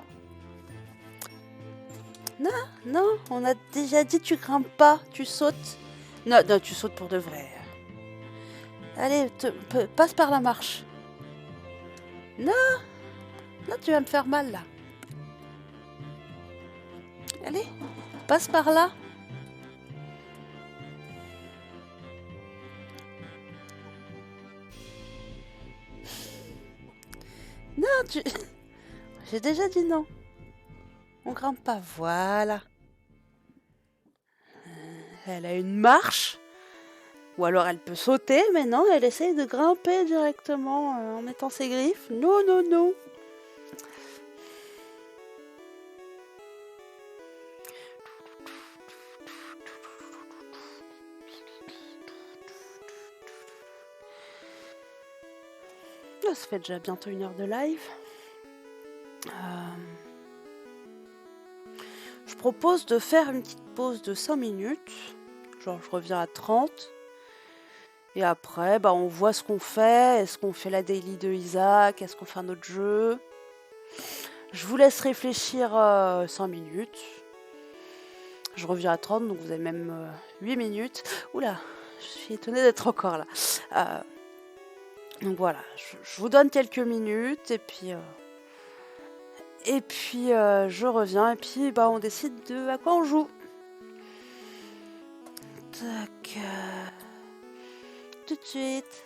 Non, non, on a déjà dit tu grimpes pas, tu sautes. Non, non, tu sautes pour de vrai. Allez, passe par la marche. Non, non, tu vas me faire mal là. Allez, passe par là. Non, j'ai déjà dit non. On grimpe pas, voilà. Elle a une marche. Ou alors elle peut sauter, mais non, elle essaye de grimper directement en mettant ses griffes. Non, non, non. Ça fait déjà bientôt 1 heure de live. Je propose de faire une petite pause de 5 minutes. Genre je reviens à 30. Et après, on voit ce qu'on fait. Est-ce qu'on fait la daily de Isaac? Est-ce qu'on fait un autre jeu? Je vous laisse réfléchir 5 minutes. Je reviens à 30, donc vous avez même 8 minutes. Oula, je suis étonnée d'être encore là. Donc voilà, je vous donne quelques minutes et puis je reviens et puis on décide de à quoi on joue. Tac, tout de suite.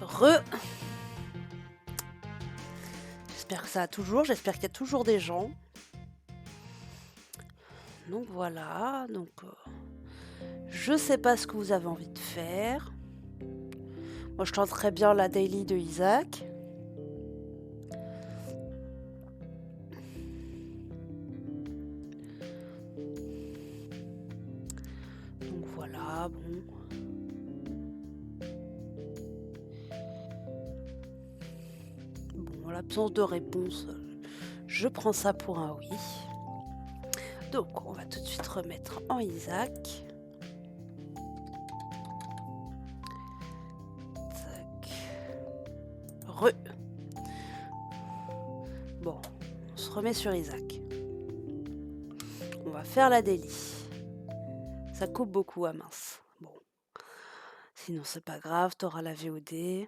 Re. J'espère que ça a toujours, j'espère qu'il y a toujours des gens. Donc voilà, donc je sais pas ce que vous avez envie de faire. Moi je tenterais bien la daily de Isaac. Donc voilà, bon. Bon, l'absence de réponse, je prends ça pour un oui. Donc on va tout de suite remettre en Isaac. Tac. Re. Bon, on se remet sur Isaac. On va faire la daily. Ça coupe beaucoup à mince. Bon. Sinon c'est pas grave, t'auras la VOD.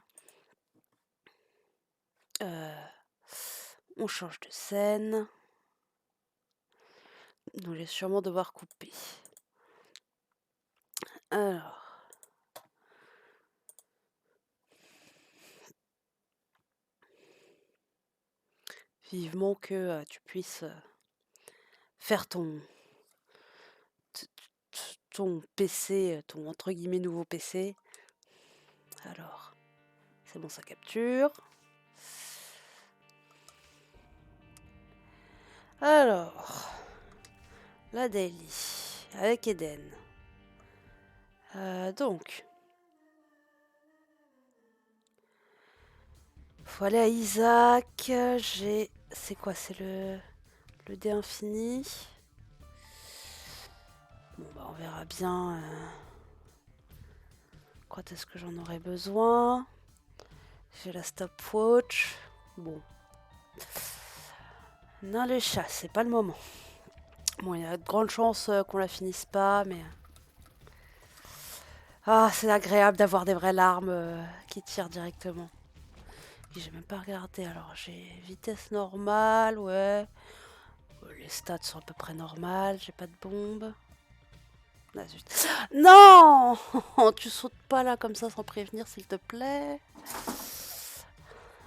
On change de scène. Donc je vais sûrement devoir couper. Alors. Vivement que tu puisses faire ton PC, ton entre guillemets nouveau PC. Alors, c'est bon, ça capture. Alors, la daily avec Eden. Donc, faut aller à Isaac. J'ai, c'est quoi? C'est le dé infini. Bon, bah, on verra bien. Quand est-ce que j'en aurai besoin? J'ai la stopwatch. Bon. Non, les chats, c'est pas le moment. Bon, il y a de grandes chances qu'on la finisse pas, mais... Ah, c'est agréable d'avoir des vraies larmes qui tirent directement. Et j'ai même pas regardé. Alors, j'ai vitesse normale, ouais. Les stats sont à peu près normales. J'ai pas de bombe. Ah, zut. Non. Tu sautes pas là comme ça sans prévenir, s'il te plaît.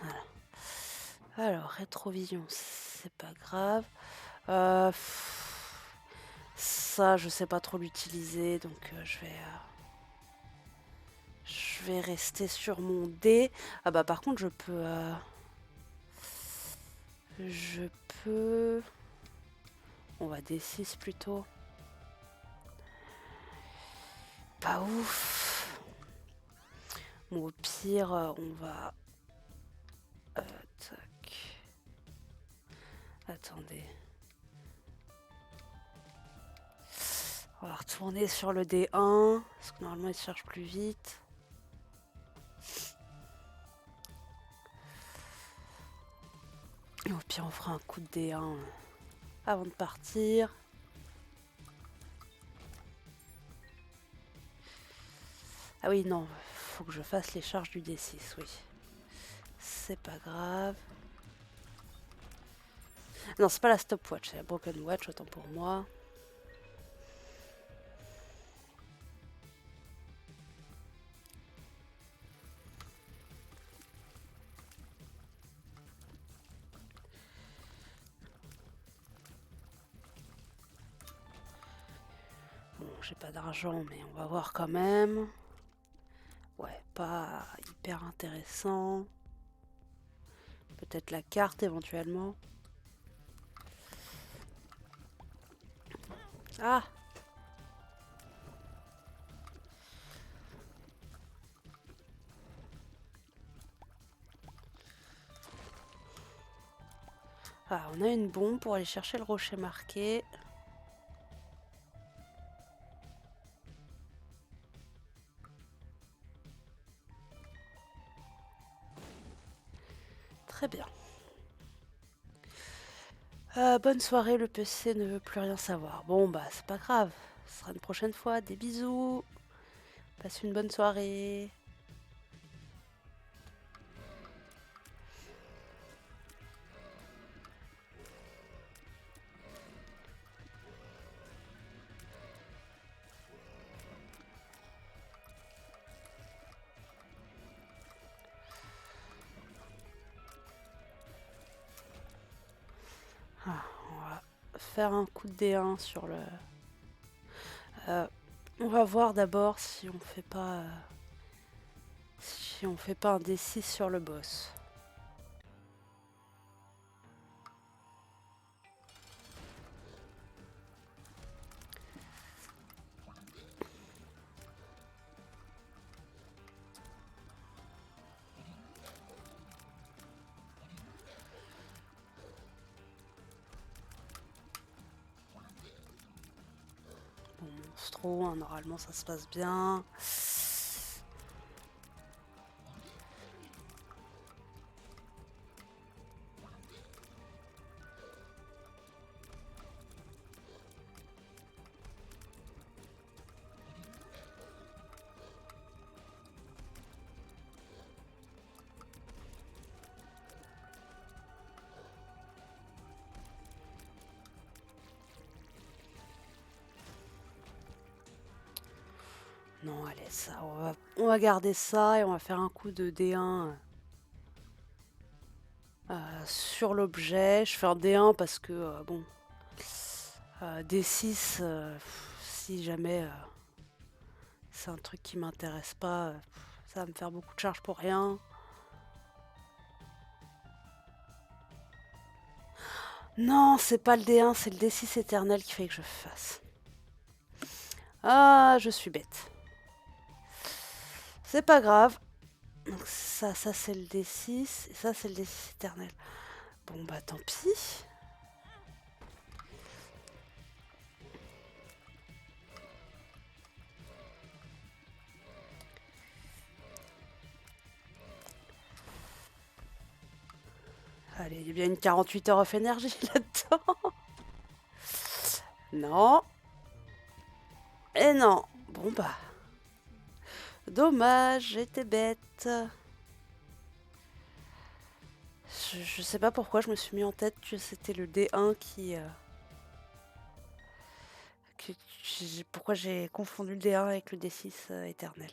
Voilà. Alors, rétrovision, c'est pas grave. Ça, je sais pas trop l'utiliser, donc je vais rester sur mon dé. Ah bah par contre, je peux... On va D6 plutôt. Pas ouf. Bon, au pire, on va... tac. Attendez. On va retourner sur le D1, parce que normalement il se charge plus vite. Et au pire, on fera un coup de D1 avant de partir. Ah oui, non, faut que je fasse les charges du D6, oui. C'est pas grave. Non, c'est pas la stopwatch, c'est la broken watch, autant pour moi. Bon, j'ai pas d'argent, mais on va voir quand même. Ouais, pas hyper intéressant. Peut-être la carte éventuellement. Ah! Ah, on a une bombe pour aller chercher le rocher marqué. Très bien. Bonne soirée, le PC ne veut plus rien savoir. Bon, bah, c'est pas grave. Ce sera une prochaine fois. Des bisous. Passe une bonne soirée. faire un coup de D1 sur le... Euh, on va voir d'abord si on fait pas... si on fait pas un D6 sur le boss. Bon, monstro, hein, normalement ça se passe bien. Non, allez, ça, on va garder ça et on va faire un coup de D1 sur l'objet. Je fais un D1 parce que, bon, D6, si jamais c'est un truc qui m'intéresse pas, ça va me faire beaucoup de charge pour rien. Non, c'est pas le D1, c'est le D6 éternel qui fait que je fasse. Ah, je suis bête. C'est pas grave. Donc ça c'est le D6, et ça c'est le D6 éternel. Bon bah tant pis. Allez, il y a bien une 48 heures off énergie là-dedans. Non. Et non. Bon bah. Dommage, j'étais bête. Je sais pas pourquoi je me suis mis en tête que c'était le D1 pourquoi j'ai confondu le D1 avec le D6 éternel.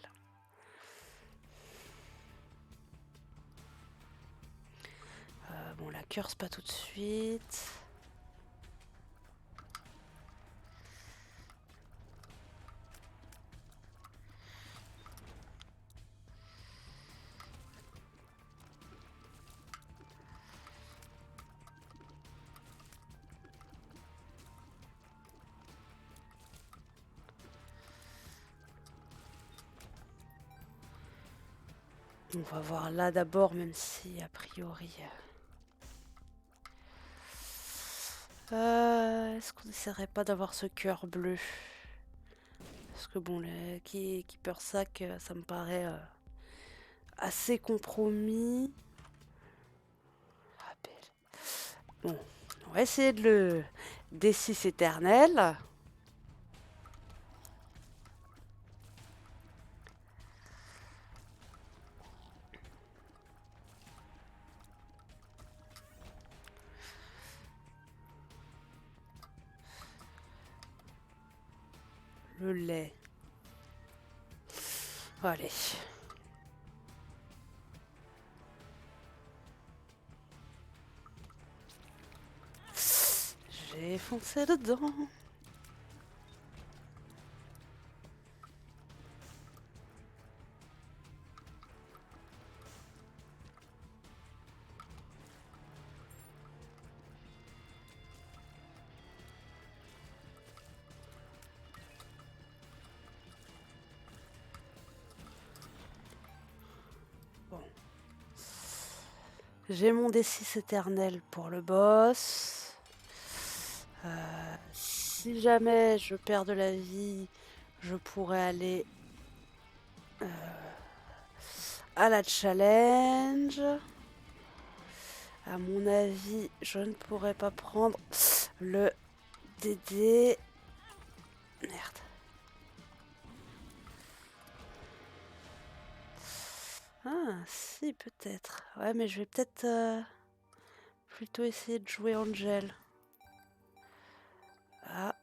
Bon, la curse pas tout de suite. On va voir là d'abord, même si a priori... est-ce qu'on n'essaierait pas d'avoir ce cœur bleu? Parce que bon, le Keeper Sac, ça me paraît assez compromis. Bon, on va essayer de le D6 éternel. Le lait. Allez. J'ai foncé dedans. Bon. J'ai mon D6 éternel pour le boss. Si jamais je perds de la vie, je pourrais aller à la challenge. À mon avis, je ne pourrais pas prendre le DD. Merde. Ah, si, peut-être. Ouais, mais je vais peut-être plutôt essayer de jouer Angel. Ah.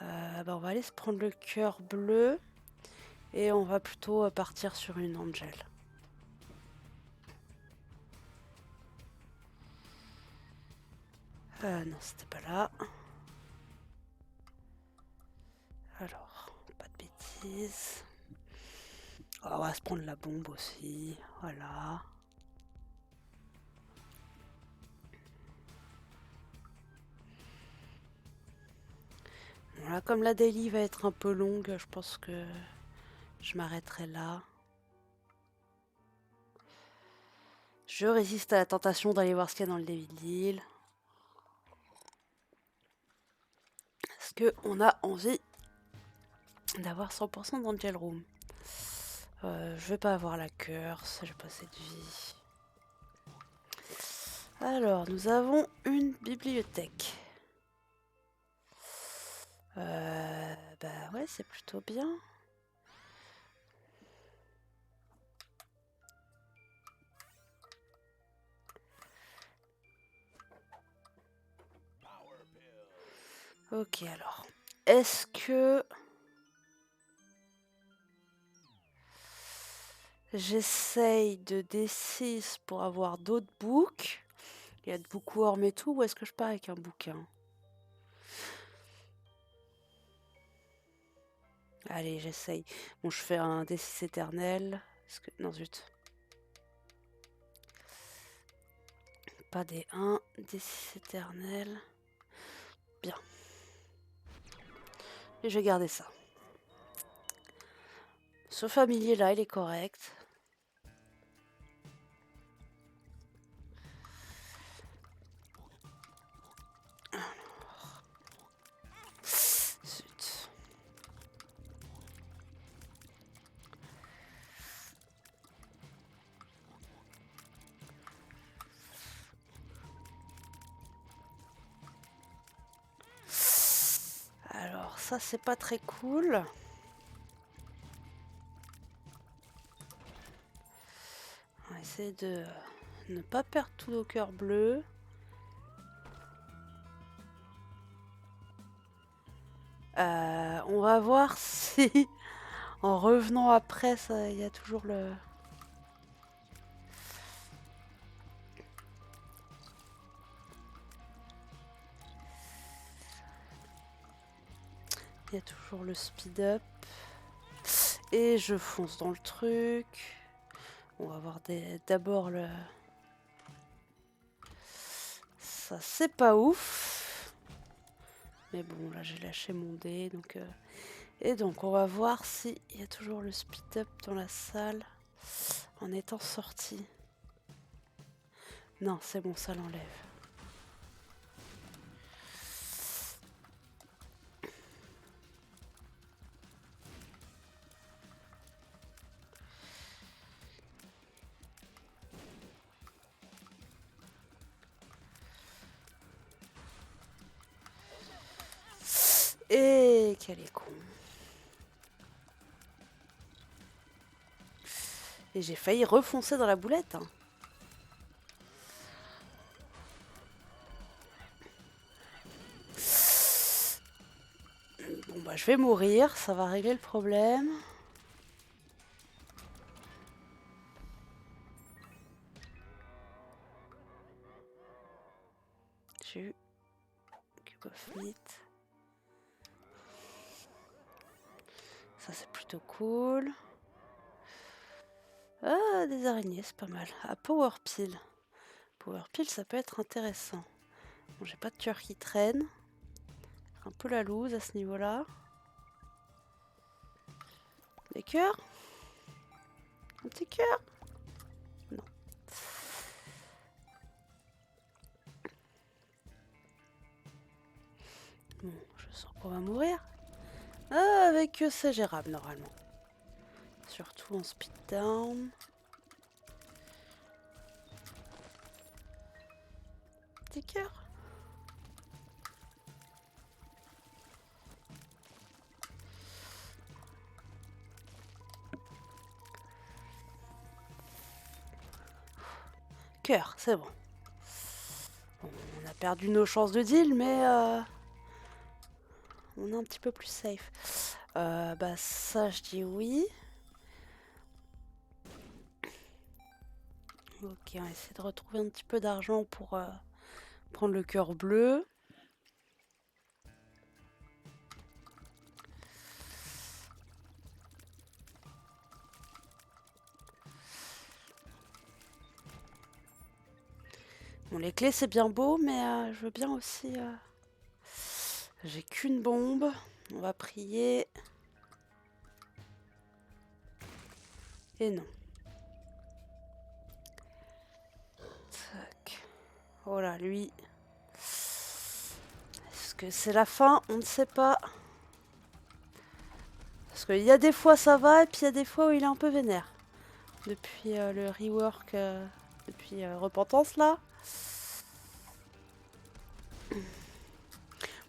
Bah, on va aller se prendre le cœur bleu. Et on va plutôt partir sur une Angel. Non, c'était pas là. Alors, pas de bêtises. Oh, on va se prendre la bombe aussi. Voilà. Voilà, comme la daily va être un peu longue, je pense que je m'arrêterai là. Je résiste à la tentation d'aller voir ce qu'il y a dans le David Deal. Parce qu'on a envie d'avoir 100% d'Angel Room. Je vais pas avoir la curse, j'ai pas cette vie. Alors, nous avons une bibliothèque. Bah ouais, c'est plutôt bien. Ok, alors. Est-ce que j'essaye de D6 pour avoir d'autres books? Il y a de bookworm et tout, ou est-ce que je pars avec un bouquin? Allez, j'essaye. Bon, je fais un D6 éternel. Non, zut. Pas des 1, D6 éternel. Bien. Et je vais garder ça. Ce familier là, il est correct. Zut. Alors ça c'est pas très cool. On va essayer de ne pas perdre tous nos cœurs bleus. On va voir si en revenant après, il y a toujours le... Il y a toujours le speed up. Et je fonce dans le truc. On va voir d'abord le... Ça c'est pas ouf. Mais bon, là j'ai lâché mon dé. Donc, Et donc on va voir s'il y a toujours le speed up dans la salle en étant sorti. Non, c'est bon, ça l'enlève. Et quel est con. Et j'ai failli refoncer dans la boulette. Hein. Bon bah je vais mourir, ça va régler le problème. J'ai eu Cube of Meat. Ça c'est plutôt cool. Ah, des araignées, c'est pas mal. Ah, Power Pill. Power Pill, ça peut être intéressant. Bon, j'ai pas de cœur qui traîne. Un peu la loose à ce niveau-là. Des cœurs? Un petit cœur? Non. Bon, je sens qu'on va mourir. Ah, avec eux, c'est gérable normalement. Surtout en speed down. Petit cœur? Cœur, c'est bon. Bon. On a perdu nos chances de deal, mais on est un petit peu plus safe. Bah ça, je dis oui. Ok, on va essayer de retrouver un petit peu d'argent Prendre le cœur bleu. Bon, les clés, c'est bien beau, mais je veux bien aussi... J'ai qu'une bombe. On va prier. Et non. Tac. Oh là, lui. Est-ce que c'est la fin? On ne sait pas. Parce qu'il y a des fois ça va, et puis il y a des fois où il est un peu vénère. Depuis le rework, depuis Repentance là.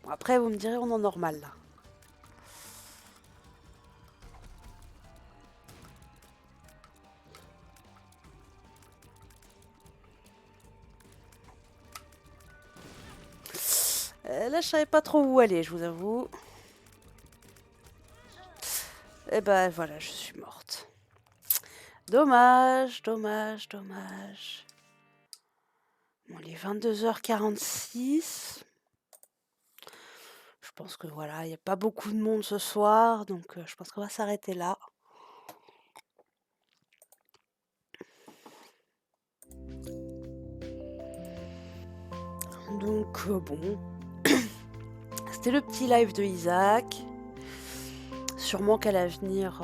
Bon, après, vous me direz, on est en normal là. Là, je savais pas trop où aller, je vous avoue. Et ben voilà, je suis morte. Dommage, dommage, dommage. Bon, il est 22h46. Je pense que voilà, il n'y a pas beaucoup de monde ce soir, donc je pense qu'on va s'arrêter là. Donc bon, c'était le petit live de Isaac. Sûrement qu'à l'avenir,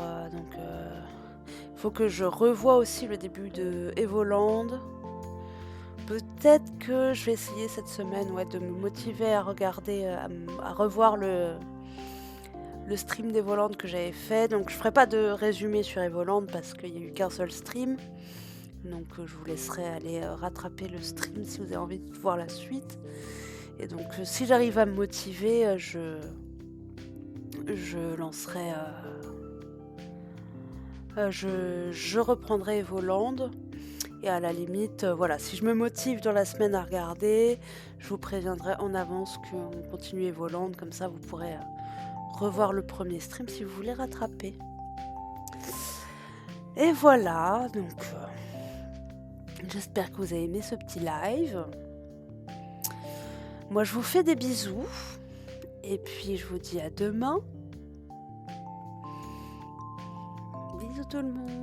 faut que je revoie aussi le début de Evoland. Peut-être que je vais essayer cette semaine, ouais, de me motiver à regarder, à revoir le stream d'Evoland que j'avais fait. Donc je ferai pas de résumé sur Evoland parce qu'il n'y a eu qu'un seul stream. Donc je vous laisserai aller rattraper le stream si vous avez envie de voir la suite. Et donc si j'arrive à me motiver, je lancerai... je reprendrai Evoland. Et à la limite, voilà, si je me motive dans la semaine à regarder, je vous préviendrai en avance qu'on continue Evoland. Comme ça, vous pourrez revoir le premier stream si vous voulez rattraper. Et voilà, donc j'espère que vous avez aimé ce petit live. Moi, je vous fais des bisous. Et puis, je vous dis à demain. Bisous tout le monde.